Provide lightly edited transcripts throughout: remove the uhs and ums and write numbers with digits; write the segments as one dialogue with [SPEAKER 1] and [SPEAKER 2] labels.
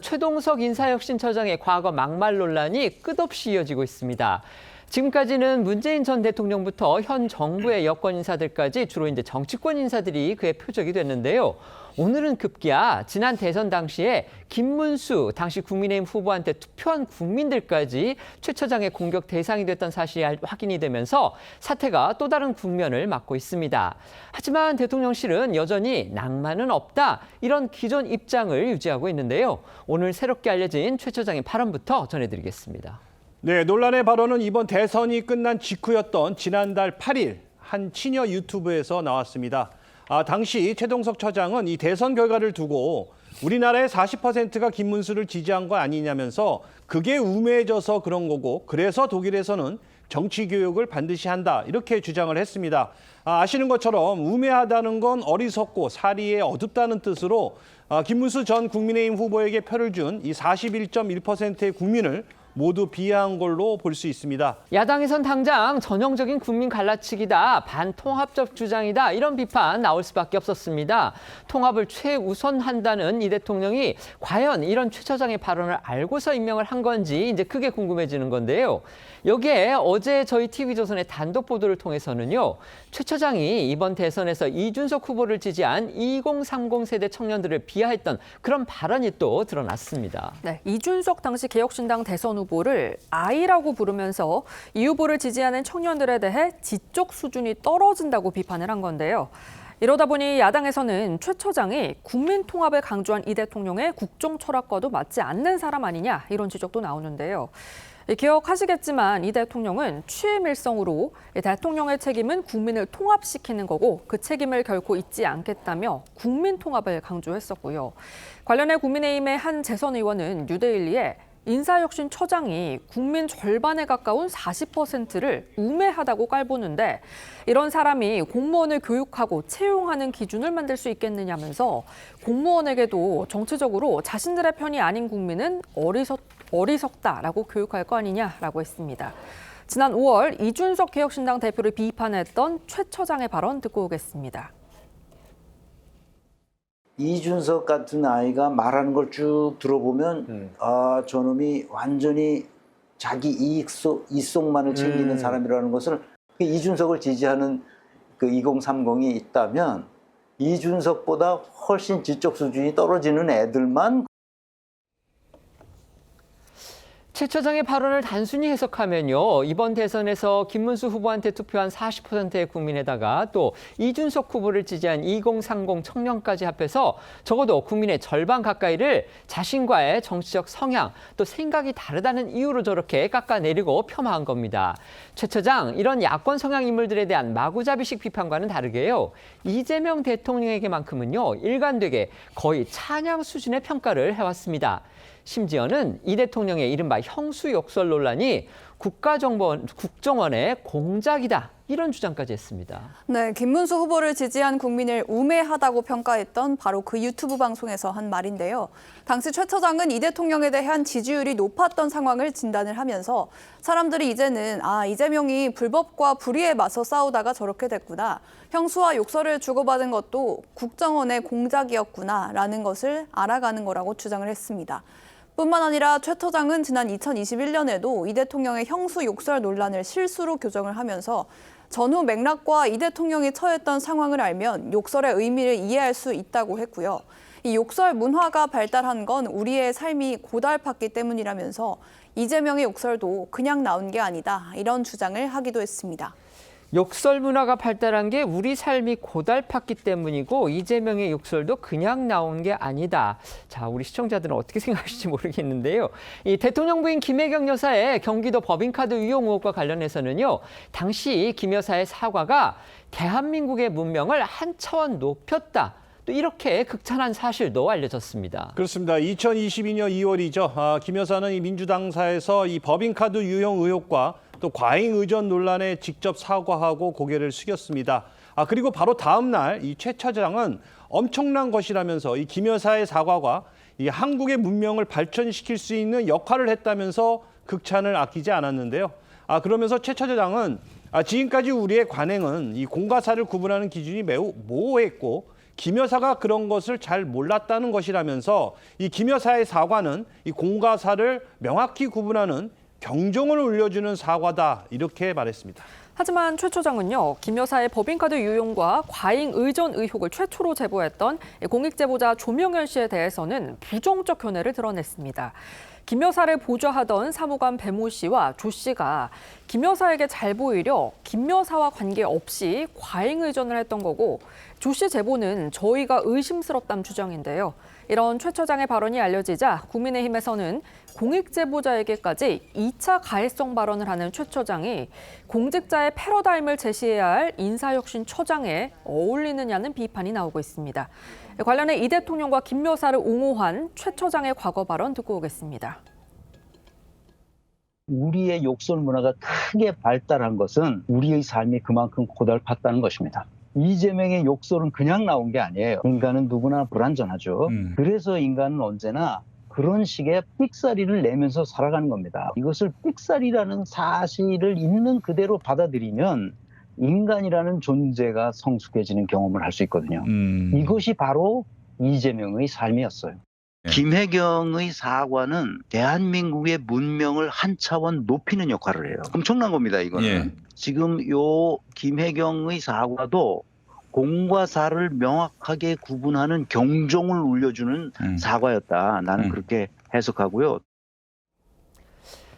[SPEAKER 1] 최동석 인사혁신처장의 과거 막말 논란이 끝없이 이어지고 있습니다. 지금까지는 문재인 전 대통령부터 현 정부의 여권 인사들까지 주로 이제 정치권 인사들이 그의 표적이 됐는데요. 오늘은 급기야 지난 대선 당시에 김문수 당시 국민의힘 후보한테 투표한 국민들까지 최 처장의 공격 대상이 됐던 사실이 확인이 되면서 사태가 또 다른 국면을 맞고 있습니다. 하지만 대통령실은 여전히 낭만은 없다 이런 기존 입장을 유지하고 있는데요. 오늘 새롭게 알려진 최 처장의 발언부터 전해드리겠습니다.
[SPEAKER 2] 네, 논란의 발언은 이번 대선이 끝난 직후였던 지난달 8일 한 친여 유튜브에서 나왔습니다. 당시 최동석 처장은 이 대선 결과를 두고 우리나라의 40%가 김문수를 지지한 거 아니냐면서 그게 우매해져서 그런 거고 그래서 독일에서는 정치 교육을 반드시 한다 이렇게 주장을 했습니다. 아시는 것처럼 우매하다는 건 어리석고 사리에 어둡다는 뜻으로 김문수 전 국민의힘 후보에게 표를 준 이 41.1%의 국민을 모두 비하한 걸로 볼 수 있습니다.
[SPEAKER 1] 야당에선 당장 전형적인 국민 갈라치기다, 반통합적 주장이다 이런 비판 나올 수밖에 없었습니다. 통합을 최우선한다는 이 대통령이 과연 이런 최 처장의 발언을 알고서 임명을 한 건지 이제 크게 궁금해지는 건데요. 여기에 어제 저희 TV조선의 단독 보도를 통해서는요. 최 처장이 이번 대선에서 이준석 후보를 지지한 2030 세대 청년들을 비하했던 그런 발언이 또 드러났습니다.
[SPEAKER 3] 네, 이준석 당시 개혁신당 대선 후보를 아이라고 부르면서 이 후보를 지지하는 청년들에 대해 지적 수준이 떨어진다고 비판을 한 건데요. 이러다 보니 야당에서는 최 처장이 국민 통합을 강조한 이 대통령의 국정 철학과도 맞지 않는 사람 아니냐 이런 지적도 나오는데요. 기억하시겠지만 이 대통령은 취임 일성으로 대통령의 책임은 국민을 통합시키는 거고 그 책임을 결코 잊지 않겠다며 국민 통합을 강조했었고요. 관련해 국민의힘의 한 재선 의원은 뉴데일리에 인사혁신처장이 국민 절반에 가까운 40%를 우매하다고 깔보는데 이런 사람이 공무원을 교육하고 채용하는 기준을 만들 수 있겠느냐면서 공무원에게도 정치적으로 자신들의 편이 아닌 국민은 어리석다라고 교육할 거 아니냐라고 했습니다. 지난 5월 이준석 개혁신당 대표를 비판했던 최 처장의 발언 듣고 오겠습니다.
[SPEAKER 4] 이준석 같은 아이가 말하는 걸 쭉 들어보면 저놈이 완전히 자기 이속만을 챙기는 사람이라는 것을 이준석을 지지하는 그 2030이 있다면 이준석보다 훨씬 지적 수준이 떨어지는 애들만
[SPEAKER 1] 최 처장의 발언을 단순히 해석하면요. 이번 대선에서 김문수 후보한테 투표한 40%의 국민에다가 또 이준석 후보를 지지한 2030 청년까지 합해서 적어도 국민의 절반 가까이를 자신과의 정치적 성향 또 생각이 다르다는 이유로 저렇게 깎아내리고 폄하한 겁니다. 최 처장, 이런 야권 성향 인물들에 대한 마구잡이식 비판과는 다르게요. 이재명 대통령에게만큼은요. 일관되게 거의 찬양 수준의 평가를 해왔습니다. 심지어는 이 대통령의 이른바 형수 욕설 논란이 국정원의 공작이다. 이런 주장까지 했습니다.
[SPEAKER 5] 네, 김문수 후보를 지지한 국민을 우매하다고 평가했던 바로 그 유튜브 방송에서 한 말인데요. 당시 최 처장은 이 대통령에 대한 지지율이 높았던 상황을 진단을 하면서 사람들이 이제는 이재명이 불법과 불의에 맞서 싸우다가 저렇게 됐구나. 형수와 욕설을 주고받은 것도 국정원의 공작이었구나라는 것을 알아가는 거라고 주장을 했습니다. 뿐만 아니라 최 처장은 지난 2021년에도 이 대통령의 형수 욕설 논란을 실수로 교정을 하면서 전후 맥락과 이 대통령이 처했던 상황을 알면 욕설의 의미를 이해할 수 있다고 했고요. 이 욕설 문화가 발달한 건 우리의 삶이 고달팠기 때문이라면서 이재명의 욕설도 그냥 나온 게 아니다. 이런 주장을 하기도 했습니다.
[SPEAKER 1] 욕설 문화가 발달한 게 우리 삶이 고달팠기 때문이고 이재명의 욕설도 그냥 나온 게 아니다. 자, 우리 시청자들은 어떻게 생각하실지 모르겠는데요. 이 대통령 부인 김혜경 여사의 경기도 법인카드 유용 의혹과 관련해서는요. 당시 김 여사의 사과가 대한민국의 문명을 한 차원 높였다. 또 이렇게 극찬한 사실도 알려졌습니다.
[SPEAKER 2] 그렇습니다. 2022년 2월이죠. 김 여사는 이 민주당사에서 이 법인카드 유용 의혹과 또 과잉 의전 논란에 직접 사과하고 고개를 숙였습니다. 그리고 바로 다음 날 이 최 처장은 엄청난 것이라면서 이 김 여사의 사과가 이 한국의 문명을 발전시킬 수 있는 역할을 했다면서 극찬을 아끼지 않았는데요. 그러면서 최 처장은 지금까지 우리의 관행은 이 공과 사를 구분하는 기준이 매우 모호했고 김 여사가 그런 것을 잘 몰랐다는 것이라면서 이 김 여사의 사과는 이 공과 사를 명확히 구분하는 경종을 울려주는 사과다 이렇게 말했습니다.
[SPEAKER 3] 하지만 최 처장은요, 김 여사의 법인카드 유용과 과잉 의전 의혹을 최초로 제보했던 공익제보자 조명현 씨에 대해서는 부정적 견해를 드러냈습니다. 김 여사를 보좌하던 사무관 배모 씨와 조 씨가 김 여사에게 잘 보이려 김 여사와 관계없이 과잉 의전을 했던 거고, 조 씨 제보는 저희가 의심스럽다는 주장인데요. 이런 최 처장의 발언이 알려지자 국민의힘에서는 공익제보자에게까지 2차 가해성 발언을 하는 최 처장이 공직자의 패러다임을 제시해야 할 인사혁신 처장에 어울리느냐는 비판이 나오고 있습니다. 관련해 이 대통령과 김 여사를 옹호한 최 처장의 과거 발언 듣고 오겠습니다.
[SPEAKER 6] 우리의 욕설 문화가 크게 발달한 것은 우리의 삶이 그만큼 고달팠다는 것입니다. 이재명의 욕설은 그냥 나온 게 아니에요. 인간은 누구나 불완전하죠. 그래서 인간은 언제나 그런 식의 삑사리를 내면서 살아가는 겁니다. 이것을 삑사리라는 사실을 있는 그대로 받아들이면 인간이라는 존재가 성숙해지는 경험을 할 수 있거든요. 이것이 바로 이재명의 삶이었어요. 김혜경의 사과는 대한민국의 문명을 한 차원 높이는 역할을 해요. 엄청난 겁니다, 이거는.
[SPEAKER 7] 예.
[SPEAKER 6] 지금 요 김혜경의 사과도 공과 사를 명확하게 구분하는 경종을 울려주는 사과였다. 나는 그렇게 해석하고요.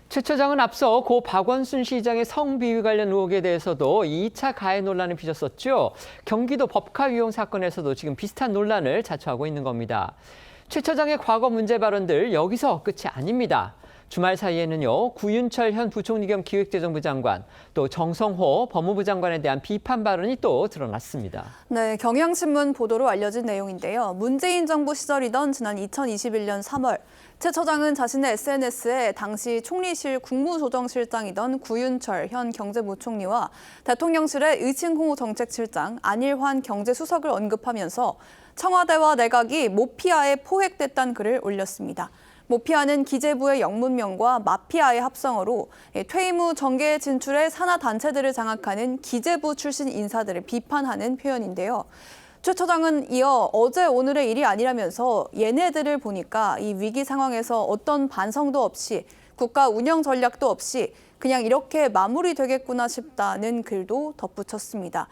[SPEAKER 1] 최 처장은 앞서 고 박원순 시장의 성비위 관련 의혹에 대해서도 2차 가해 논란을 빚었었죠. 경기도 법카위용 사건에서도 지금 비슷한 논란을 자초하고 있는 겁니다. 최 처장의 과거 문제 발언들 여기서 끝이 아닙니다. 주말 사이에는요, 구윤철 현 부총리 겸 기획재정부 장관, 또 정성호 법무부 장관에 대한 비판 발언이 또 드러났습니다.
[SPEAKER 5] 네, 경향신문 보도로 알려진 내용인데요. 문재인 정부 시절이던 지난 2021년 3월, 최 처장은 자신의 SNS에 당시 총리실 국무조정실장이던 구윤철 현 경제부총리와 대통령실의 의칭호 정책실장, 안일환 경제수석을 언급하면서 청와대와 내각이 모피아에 포획됐다는 글을 올렸습니다. 모피아는 기재부의 영문명과 마피아의 합성어로 퇴임 후 정계에 진출해 산하 단체들을 장악하는 기재부 출신 인사들을 비판하는 표현인데요. 최 처장은 이어 어제 오늘의 일이 아니라면서 얘네들을 보니까 이 위기 상황에서 어떤 반성도 없이 국가 운영 전략도 없이 그냥 이렇게 마무리되겠구나 싶다는 글도 덧붙였습니다.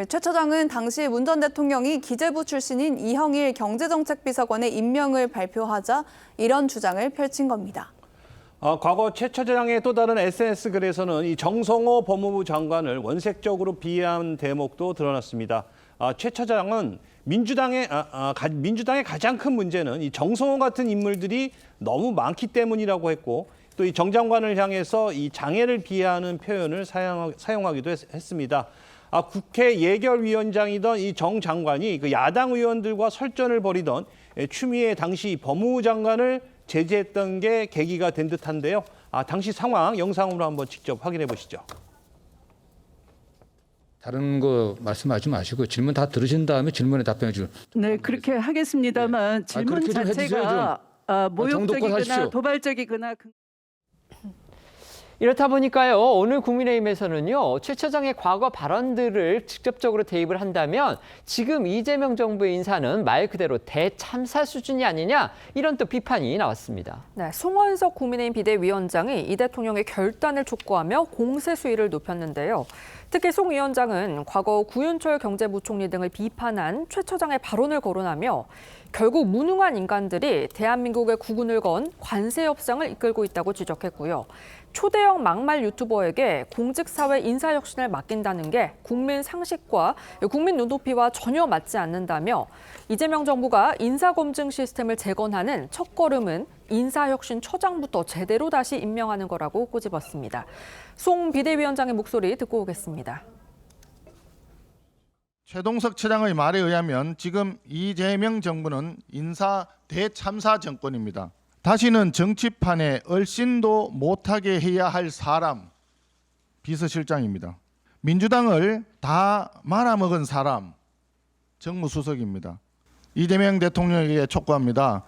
[SPEAKER 5] 최 처장은 당시 문 전 대통령이 기재부 출신인 이형일 경제정책비서관의 임명을 발표하자 이런 주장을 펼친 겁니다.
[SPEAKER 2] 과거 최 처장의 또 다른 SNS 글에서는 이 정성호 법무부 장관을 원색적으로 비하한 대목도 드러났습니다. 최 처장은 민주당의 가장 큰 문제는 이 정성호 같은 인물들이 너무 많기 때문이라고 했고, 또 이 정 장관을 향해서 이 장애를 비하하는 표현을 사용하기도 했습니다. 국회 예결위원장이던 이 정 장관이 그 야당 의원들과 설전을 벌이던 추미애 당시 법무부 장관을 제지했던 게 계기가 된 듯한데요. 당시 상황 영상으로 한번 직접 확인해 보시죠.
[SPEAKER 7] 다른 거 말씀하지 마시고 질문 다 들으신 다음에 질문에 답변해 주세요.
[SPEAKER 8] 네, 그렇게 하겠습니다만
[SPEAKER 7] 네.
[SPEAKER 8] 질문
[SPEAKER 7] 그렇게 좀 해주세요,
[SPEAKER 8] 자체가
[SPEAKER 7] 정도껏
[SPEAKER 8] 모욕적이거나
[SPEAKER 7] 하십시오.
[SPEAKER 8] 도발적이거나
[SPEAKER 1] 이렇다 보니까요, 오늘 국민의힘에서는요, 최 처장의 과거 발언들을 직접적으로 대입을 한다면 지금 이재명 정부의 인사는 말 그대로 대참사 수준이 아니냐, 이런 또 비판이 나왔습니다.
[SPEAKER 3] 네, 송원석 국민의힘 비대위원장이 이 대통령의 결단을 촉구하며 공세 수위를 높였는데요. 특히 송 위원장은 과거 구윤철 경제부총리 등을 비판한 최 처장의 발언을 거론하며 결국 무능한 인간들이 대한민국의 국운을 건 관세 협상을 이끌고 있다고 지적했고요. 초대형 막말 유튜버에게 공직사회 인사혁신을 맡긴다는 게 국민 상식과 국민 눈높이와 전혀 맞지 않는다며 이재명 정부가 인사검증 시스템을 재건하는 첫걸음은 인사혁신 처장부터 제대로 다시 임명하는 거라고 꼬집었습니다. 송 비대위원장의 목소리 듣고 오겠습니다.
[SPEAKER 9] 최동석 처장의 말에 의하면 지금 이재명 정부는 인사 대참사 정권입니다. 다시는 정치판에 얼씬도 못하게 해야 할 사람, 비서실장입니다. 민주당을 다 말아먹은 사람, 정무수석입니다. 이재명 대통령에게 촉구합니다.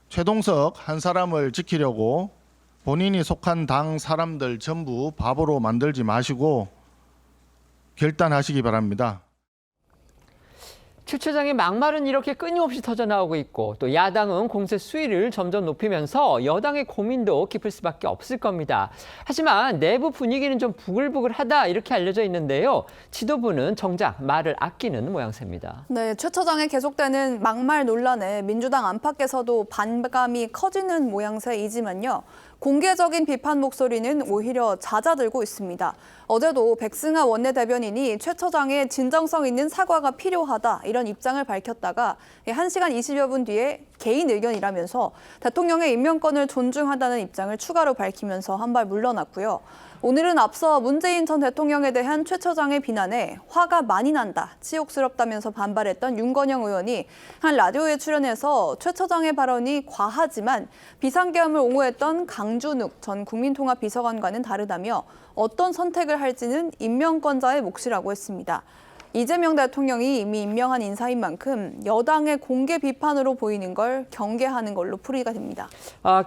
[SPEAKER 9] 최동석 한 사람을 지키려고 본인이 속한 당 사람들 전부 바보로 만들지 마시고 결단하시기 바랍니다.
[SPEAKER 1] 최 차장의 막말은 이렇게 끊임없이 터져나오고 있고 또 야당은 공세 수위를 점점 높이면서 여당의 고민도 깊을 수밖에 없을 겁니다. 하지만 내부 분위기는 좀 부글부글하다 이렇게 알려져 있는데요. 지도부는 정작 말을 아끼는 모양새입니다.
[SPEAKER 5] 네, 최 처장의 계속되는 막말 논란에 민주당 안팎에서도 반감이 커지는 모양새이지만요. 공개적인 비판 목소리는 오히려 잦아들고 있습니다. 어제도 백승하 원내대변인이 최 처장의 진정성 있는 사과가 필요하다 이런 입장을 밝혔다가 1시간 20여 분 뒤에 개인 의견이라면서 대통령의 임명권을 존중한다는 입장을 추가로 밝히면서 한 발 물러났고요. 오늘은 앞서 문재인 전 대통령에 대한 최 처장의 비난에 화가 많이 난다, 치욕스럽다면서 반발했던 윤건영 의원이 한 라디오에 출연해서 최 처장의 발언이 과하지만 비상계엄을 옹호했던 강준욱 전 국민통합비서관과는 다르다며 어떤 선택을 할지는 임명권자의 몫이라고 했습니다. 이재명 대통령이 이미 임명한 인사인 만큼 여당의 공개 비판으로 보이는 걸 경계하는 걸로 풀이가 됩니다.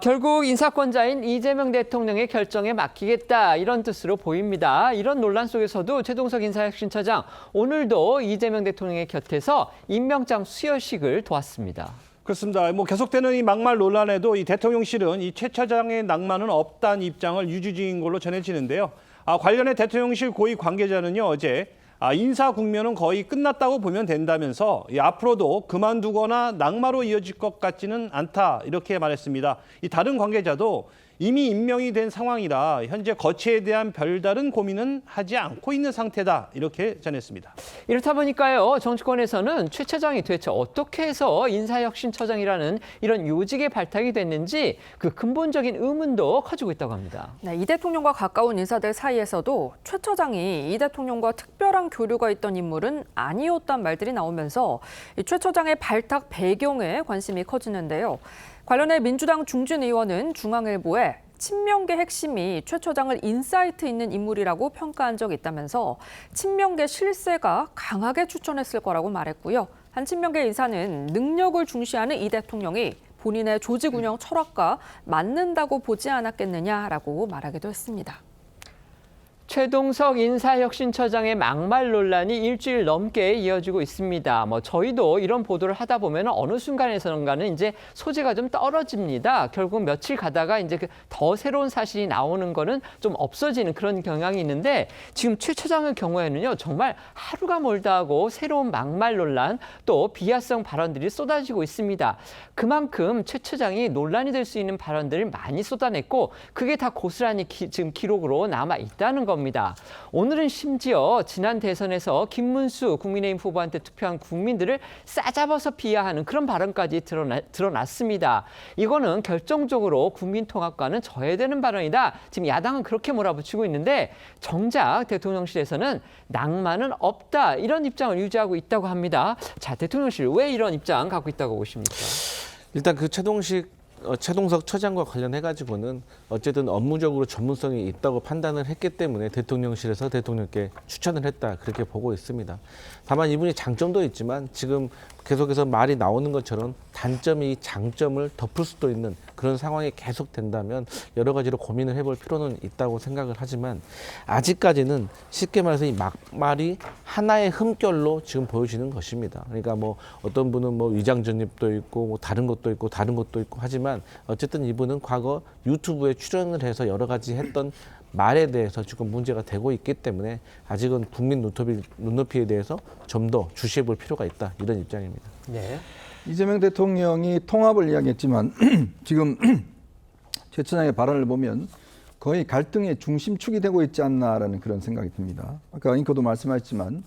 [SPEAKER 1] 결국 인사권자인 이재명 대통령의 결정에 맡기겠다 이런 뜻으로 보입니다. 이런 논란 속에서도 최동석 인사혁신처장 오늘도 이재명 대통령의 곁에서 임명장 수여식을 도왔습니다.
[SPEAKER 2] 그렇습니다. 계속되는 이 막말 논란에도 이 대통령실은 이 최 차장의 낭만은 없다는 입장을 유지 중인 걸로 전해지는데요. 관련해 대통령실 고위 관계자는요, 어제 인사 국면은 거의 끝났다고 보면 된다면서 앞으로도 그만두거나 낙마로 이어질 것 같지는 않다 이렇게 말했습니다. 이 다른 관계자도 이미 임명이 된 상황이라 현재 거취에 대한 별다른 고민은 하지 않고 있는 상태다 이렇게 전했습니다.
[SPEAKER 1] 이렇다 보니까요, 정치권에서는 최 차장이 대체 어떻게 해서 인사혁신처장이라는 이런 요직에 발탁이 됐는지 그 근본적인 의문도 커지고 있다고 합니다.
[SPEAKER 3] 네, 이 대통령과 가까운 인사들 사이에서도 최 처장이 이 대통령과 특별한 교류가 있던 인물은 아니었단 말들이 나오면서 이 최 처장의 발탁 배경에 관심이 커지는데요. 관련해 민주당 중진 의원은 중앙일보에 친명계 핵심이 최 처장을 인사이트 있는 인물이라고 평가한 적이 있다면서 친명계 실세가 강하게 추천했을 거라고 말했고요. 한 친명계 인사는 능력을 중시하는 이 대통령이 본인의 조직 운영 철학과 맞는다고 보지 않았겠느냐라고 말하기도 했습니다.
[SPEAKER 1] 최동석 인사혁신처장의 막말 논란이 일주일 넘게 이어지고 있습니다. 저희도 이런 보도를 하다 보면 어느 순간에선가는 이제 소재가 좀 떨어집니다. 결국 며칠 가다가 이제 더 새로운 사실이 나오는 거는 좀 없어지는 그런 경향이 있는데 지금 최 처장의 경우에는요, 정말 하루가 멀다 하고 새로운 막말 논란 또 비하성 발언들이 쏟아지고 있습니다. 그만큼 최 처장이 논란이 될 수 있는 발언들을 많이 쏟아냈고 그게 다 고스란히 지금 기록으로 남아 있다는 겁니다. 오늘은 심지어 지난 대선에서 김문수 국민의힘 후보한테 투표한 국민들을 싸잡아서 비하하는 그런 발언까지 드러났습니다. 이거는 결정적으로 국민통합과는 저해되는 발언이다. 지금 야당은 그렇게 몰아붙이고 있는데 정작 대통령실에서는 낭만은 없다. 이런 입장을 유지하고 있다고 합니다. 자, 대통령실 왜 이런 입장 갖고 있다고 보십니까?
[SPEAKER 10] 일단 그 최동석 처장과 관련해가지고는 어쨌든 업무적으로 전문성이 있다고 판단을 했기 때문에 대통령실에서 대통령께 추천을 했다 그렇게 보고 있습니다. 다만 이분이 장점도 있지만 지금 계속해서 말이 나오는 것처럼 단점이 장점을 덮을 수도 있는 그런 상황이 계속된다면 여러 가지로 고민을 해볼 필요는 있다고 생각을 하지만 아직까지는 쉽게 말해서 이 막말이 하나의 흠결로 지금 보여지는 것입니다. 그러니까 어떤 분은 위장 전입도 있고 다른 것도 있고 다른 것도 있고 하지만 어쨌든 이분은 과거 유튜브에 출연을 해서 여러 가지 했던 말에 대해서 지금 문제가 되고 있기 때문에 아직은 국민 눈높이에 대해서 좀 더 주시해 볼 필요가 있다 이런 입장입니다.
[SPEAKER 1] 네.
[SPEAKER 11] 이재명 대통령이 통합을 이야기했지만 지금 최 처장의 발언을 보면 거의 갈등의 중심축이 되고 있지 않나라는 그런 생각이 듭니다. 아까 앵커도 말씀하셨지만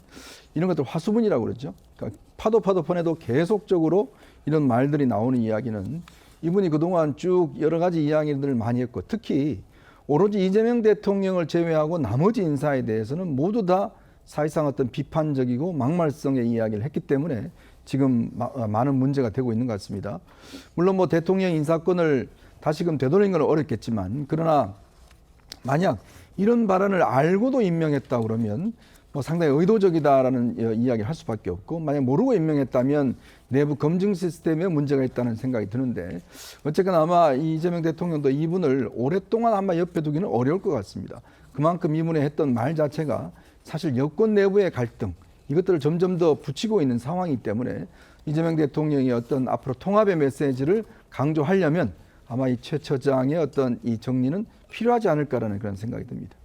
[SPEAKER 11] 이런 것들 화수분이라고 그러죠. 그러니까 파도 폰에도 계속적으로 이런 말들이 나오는 이야기는 이분이 그동안 쭉 여러 가지 이야기들을 많이 했고 특히 오로지 이재명 대통령을 제외하고 나머지 인사에 대해서는 모두 다 사실상 어떤 비판적이고 막말성의 이야기를 했기 때문에 지금 많은 문제가 되고 있는 것 같습니다. 물론 대통령 인사권을 다시금 되돌리는 건 어렵겠지만 그러나 만약 이런 발언을 알고도 임명했다 그러면 상당히 의도적이다라는 이야기를 할 수밖에 없고 만약 모르고 임명했다면 내부 검증 시스템에 문제가 있다는 생각이 드는데 어쨌거나 아마 이재명 대통령도 이분을 오랫동안 아마 옆에 두기는 어려울 것 같습니다. 그만큼 이분이 했던 말 자체가 사실 여권 내부의 갈등 이것들을 점점 더 붙이고 있는 상황이기 때문에 이재명 대통령이 어떤 앞으로 통합의 메시지를 강조하려면 아마 이 최 처장의 어떤 이 정리는 필요하지 않을까라는 그런 생각이 듭니다.